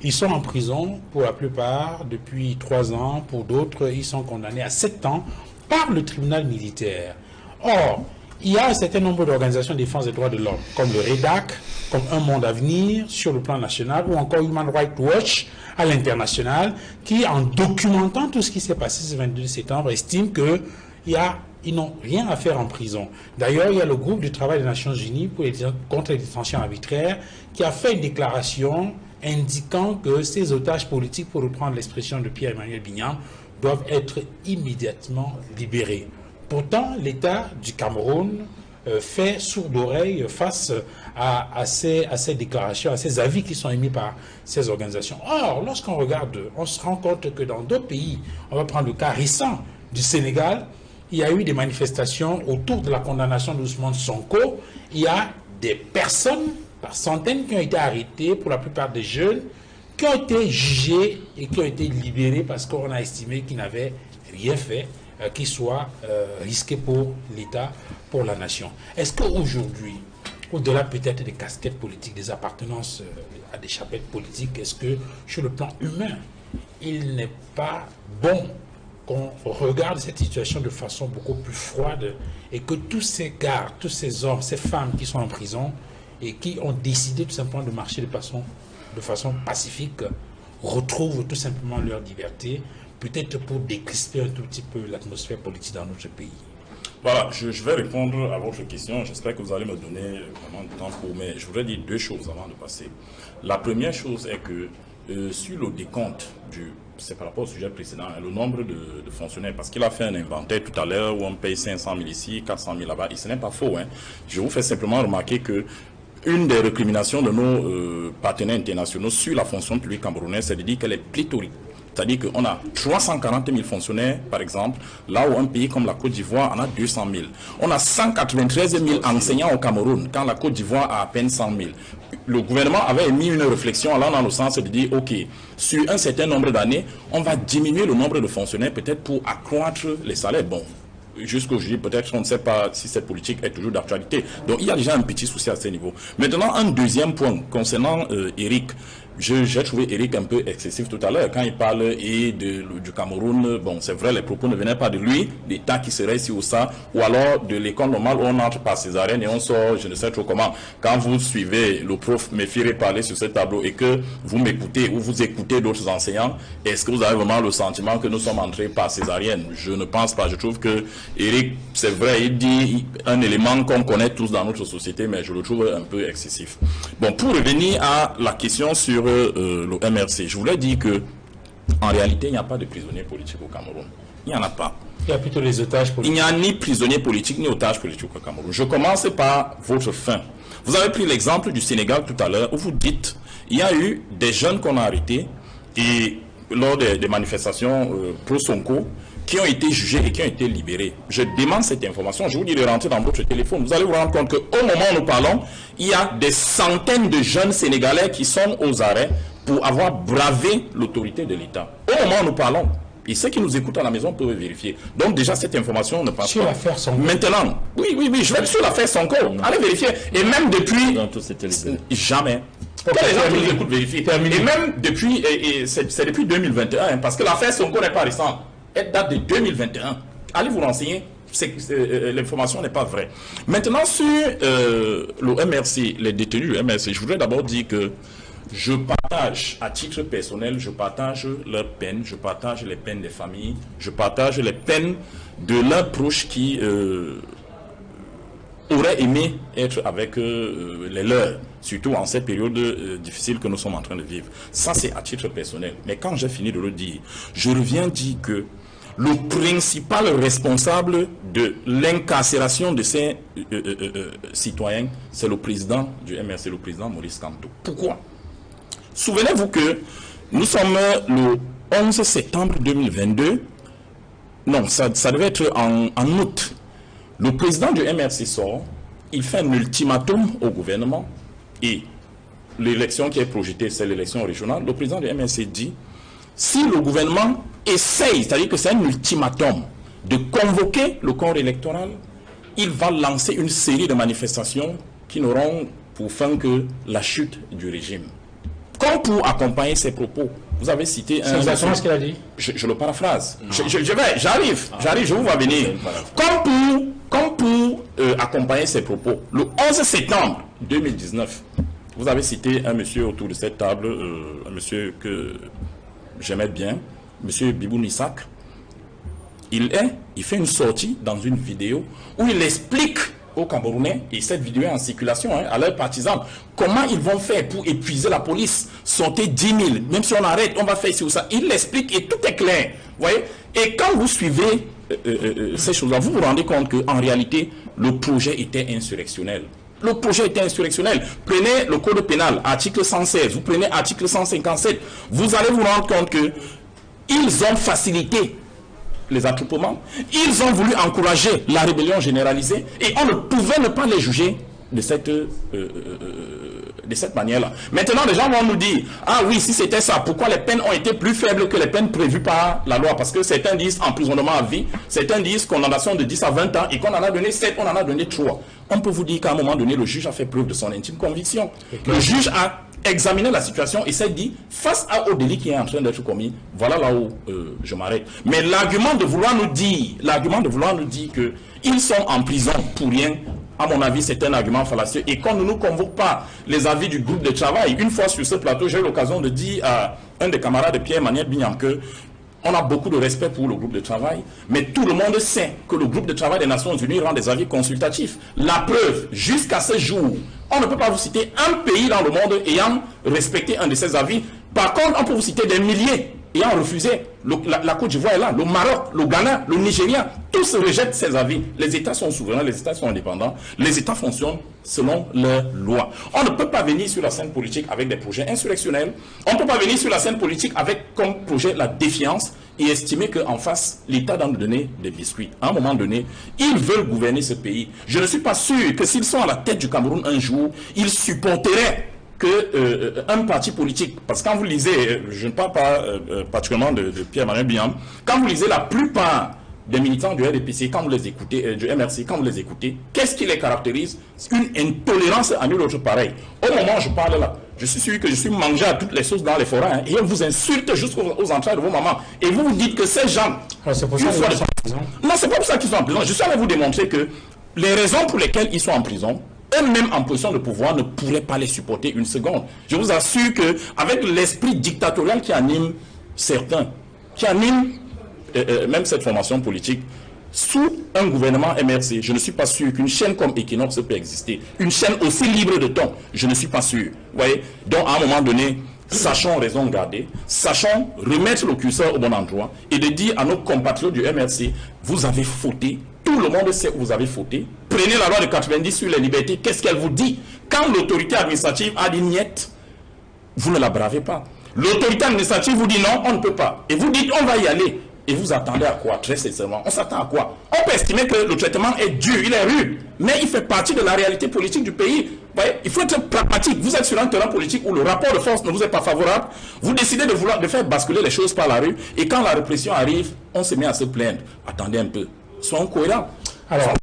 Ils sont en prison pour la plupart depuis 3 ans, pour d'autres, ils sont condamnés à 7 ans par le tribunal militaire. Or, il y a un certain nombre d'organisations de défense des droits de l'homme, comme le REDAC, comme Un Monde Avenir sur le plan national, ou encore Human Rights Watch à l'international, qui, en documentant tout ce qui s'est passé ce 22 septembre, estiment qu'ils n'ont rien à faire en prison. D'ailleurs, il y a le groupe du travail des Nations Unies contre les détentions arbitraires qui a fait une déclaration indiquant que ces otages politiques, pour reprendre l'expression de Pierre-Emmanuel Bignam, doivent être immédiatement libérés. Pourtant, l'État du Cameroun fait sourde oreille face à ces déclarations, à ces avis qui sont émis par ces organisations. Or, lorsqu'on regarde, on se rend compte que dans d'autres pays, on va prendre le cas récent du Sénégal, il y a eu des manifestations autour de la condamnation d'Ousmane Sonko. Il y a des personnes, par centaines, qui ont été arrêtées, pour la plupart des jeunes, qui ont été jugés et qui ont été libérés parce qu'on a estimé qu'ils n'avaient rien fait qui soit risqué pour l'État, pour la nation. Est-ce qu'aujourd'hui, au-delà peut-être des casquettes politiques, des appartenances à des chapelles politiques, est-ce que sur le plan humain, il n'est pas bon qu'on regarde cette situation de façon beaucoup plus froide et que tous ces gars, tous ces hommes, ces femmes qui sont en prison et qui ont décidé tout simplement de marcher de façon pacifique retrouvent tout simplement leur liberté, peut-être pour décrisper un tout petit peu l'atmosphère politique dans notre pays? Voilà, je vais répondre à votre question. J'espère que vous allez me donner vraiment du temps pour... Mais je voudrais dire 2 choses avant de passer. La première chose est que sur le décompte c'est par rapport au sujet précédent, le nombre de fonctionnaires, parce qu'il a fait un inventaire tout à l'heure où on paye 500 000 ici, 400 000 là-bas, et ce n'est pas faux. Je vous fais simplement remarquer que une des récriminations de nos partenaires internationaux sur la fonction publique camerounaise, c'est de dire qu'elle est pléthorique. C'est-à-dire qu'on a 340 000 fonctionnaires, par exemple, là où un pays comme la Côte d'Ivoire en a 200 000. On a 193 000 enseignants au Cameroun, quand la Côte d'Ivoire a à peine 100 000. Le gouvernement avait émis une réflexion allant dans le sens de dire, OK, sur un certain nombre d'années, on va diminuer le nombre de fonctionnaires peut-être pour accroître les salaires. Bon, jusqu'aujourd'hui, peut-être on ne sait pas si cette politique est toujours d'actualité. Donc, il y a déjà un petit souci à ce niveau. Maintenant, un deuxième point concernant Eric. J'ai trouvé Eric un peu excessif tout à l'heure quand il parle du Cameroun. Bon, c'est vrai, les propos ne venaient pas de lui, l'État qui serait ici ou ça, ou alors de l'école normale où on entre par césarienne et on sort, je ne sais trop comment. Quand vous suivez le prof Méfiré parler sur ce tableau et que vous m'écoutez ou vous écoutez d'autres enseignants, est-ce que vous avez vraiment le sentiment que nous sommes entrés par césarienne? Je ne pense pas. Je trouve que Eric, c'est vrai, il dit un élément qu'on connaît tous dans notre société, mais je le trouve un peu excessif. Bon, pour revenir à la question sur le MRC, je voulais dire que en réalité, il n'y a pas de prisonniers politiques au Cameroun. Il n'y en a pas. Il y a plutôt les otages politiques. Il n'y a ni prisonniers politiques ni otages politiques au Cameroun. Je commence par votre fin. Vous avez pris l'exemple du Sénégal tout à l'heure où vous dites il y a eu des jeunes qu'on a arrêtés et lors des manifestations pro-Sonko qui ont été jugés et qui ont été libérés. Je demande cette information, je vous dis de rentrer dans votre téléphone. Vous allez vous rendre compte qu'au moment où nous parlons, il y a des centaines de jeunes Sénégalais qui sont aux arrêts pour avoir bravé l'autorité de l'État. Au moment où nous parlons, et ceux qui nous écoutent à la maison peuvent vérifier. Donc déjà, cette information ne passe sur pas. L'affaire Sonko. Maintenant, oui, je vais sur l'affaire Sonko. Allez vérifier. Et même depuis... Jamais. Que les gens qui nous écoutent vérifient. Et même depuis, c'est depuis 2021, parce que l'affaire Sonko n'est pas récente. Elle date de 2021. Allez vous renseigner. L'information n'est pas vraie. Maintenant, sur le MRC, les détenus du MRC, je voudrais d'abord dire que je partage, à titre personnel, je partage leurs peines, je partage les peines des familles, je partage les peines de leurs proches qui auraient aimé être avec les leurs, surtout en cette période difficile que nous sommes en train de vivre. Ça, c'est à titre personnel. Mais quand j'ai fini de le dire, je reviens dire que le principal responsable de l'incarcération de ces citoyens, c'est le président du MRC, le président Maurice Kamto. Pourquoi? Souvenez-vous que nous sommes le 11 septembre 2022. Non, ça devait être en août. Le président du MRC sort, il fait un ultimatum au gouvernement et l'élection qui est projetée, c'est l'élection régionale. Le président du MRC dit, si le gouvernement essaye, c'est-à-dire que c'est un ultimatum, de convoquer le corps électoral, il va lancer une série de manifestations qui n'auront pour fin que la chute du régime. comme pour accompagner ses propos. Vous avez cité un... C'est exactement ce qu'il a dit. Je le paraphrase. J'arrive, je vous vois venir. Comme pour accompagner ses propos. Le 11 septembre 2019, vous avez cité un monsieur autour de cette table, un monsieur que j'aimais bien, monsieur Bibou Nissak. Il fait une sortie dans une vidéo où il explique aux Camerounais, et cette vidéo est en circulation, à leurs partisans, comment ils vont faire pour épuiser la police, sauter 10 000, même si on arrête, on va faire ici ou ça. Il l'explique et tout est clair. Vous voyez? Et quand vous suivez ces choses-là, vous vous rendez compte qu'en réalité, le projet était insurrectionnel. Le projet était insurrectionnel. Prenez le code pénal, article 116, vous prenez article 157, vous allez vous rendre compte que ils ont facilité les attroupements, ils ont voulu encourager la rébellion généralisée et on ne pouvait ne pas les juger de cette manière-là. Maintenant, les gens vont nous dire, ah oui, si c'était ça, pourquoi les peines ont été plus faibles que les peines prévues par la loi? Parce que certains disent emprisonnement à vie, certains disent condamnation de 10 à 20 ans et qu'on en a donné 7, on en a donné 3. On peut vous dire qu'à un moment donné, le juge a fait preuve de son intime conviction. Le juge a examiner la situation et s'est dit, face au délit qui est en train d'être commis, voilà là où je m'arrête. Mais l'argument de vouloir nous dire que ils sont en prison pour rien, à mon avis, c'est un argument fallacieux. Et quand nous ne convoque pas les avis du groupe de travail, une fois sur ce plateau, j'ai eu l'occasion de dire à un des camarades de Pierre-Emmanuel Bignam que on a beaucoup de respect pour le groupe de travail, mais tout le monde sait que le groupe de travail des Nations Unies rend des avis consultatifs. La preuve, jusqu'à ce jour, on ne peut pas vous citer un pays dans le monde ayant respecté un de ces avis. Par contre, on peut vous citer des milliers ayant refusé. La Côte d'Ivoire est là, le Maroc, le Ghana, le Nigeria, tous rejettent ces avis. Les États sont souverains, les États sont indépendants, les États fonctionnent selon leurs lois. On ne peut pas venir sur la scène politique avec des projets insurrectionnels, on ne peut pas venir sur la scène politique avec comme projet la défiance et estimer qu'en face, l'État doit nous donner des biscuits. À un moment donné, ils veulent gouverner ce pays. Je ne suis pas sûr que s'ils sont à la tête du Cameroun un jour, ils supporteraient que un parti politique, parce que quand vous lisez, je ne parle pas particulièrement de Pierre-Emmanuel Bignam, quand vous lisez la plupart des militants du RDPC, quand vous les écoutez, du MRC, quand vous les écoutez, qu'est-ce qui les caractérise? Une intolérance à nul autre pareil. Au moment où je parle là, je suis sûr que je suis mangé à toutes les sauces dans les forêts, et on vous insulte jusqu'aux entrailles de vos mamans. Et vous vous dites que ces gens... C'est pour ça qu'ils sont en prison. Non, c'est pas pour ça qu'ils sont en prison. Je suis allé vous démontrer que les raisons pour lesquelles ils sont en prison, eux-mêmes en position de pouvoir ne pourraient pas les supporter une seconde. Je vous assure qu'avec l'esprit dictatorial qui anime certains, qui anime même cette formation politique, sous un gouvernement MRC, je ne suis pas sûr qu'une chaîne comme Equinox peut exister. Une chaîne aussi libre de ton, je ne suis pas sûr. Vous voyez? Donc à un moment donné, sachons raison garder, sachons remettre le curseur au bon endroit et de dire à nos compatriotes du MRC, vous avez fauté. Tout le monde sait où vous avez fauté. Prenez la loi de 90 sur les libertés. Qu'est-ce qu'elle vous dit? Quand l'autorité administrative a dit niet, vous ne la bravez pas. L'autorité administrative vous dit non, on ne peut pas. Et vous dites on va y aller. Et vous attendez à quoi? Très sincèrement, on s'attend à quoi? On peut estimer que le traitement est dur, il est rude, mais il fait partie de la réalité politique du pays. Vous voyez, il faut être pragmatique. Vous êtes sur un terrain politique où le rapport de force ne vous est pas favorable. Vous décidez de faire basculer les choses par la rue. Et quand la répression arrive, on se met à se plaindre. Attendez un peu. Soyons cohérents. Alors,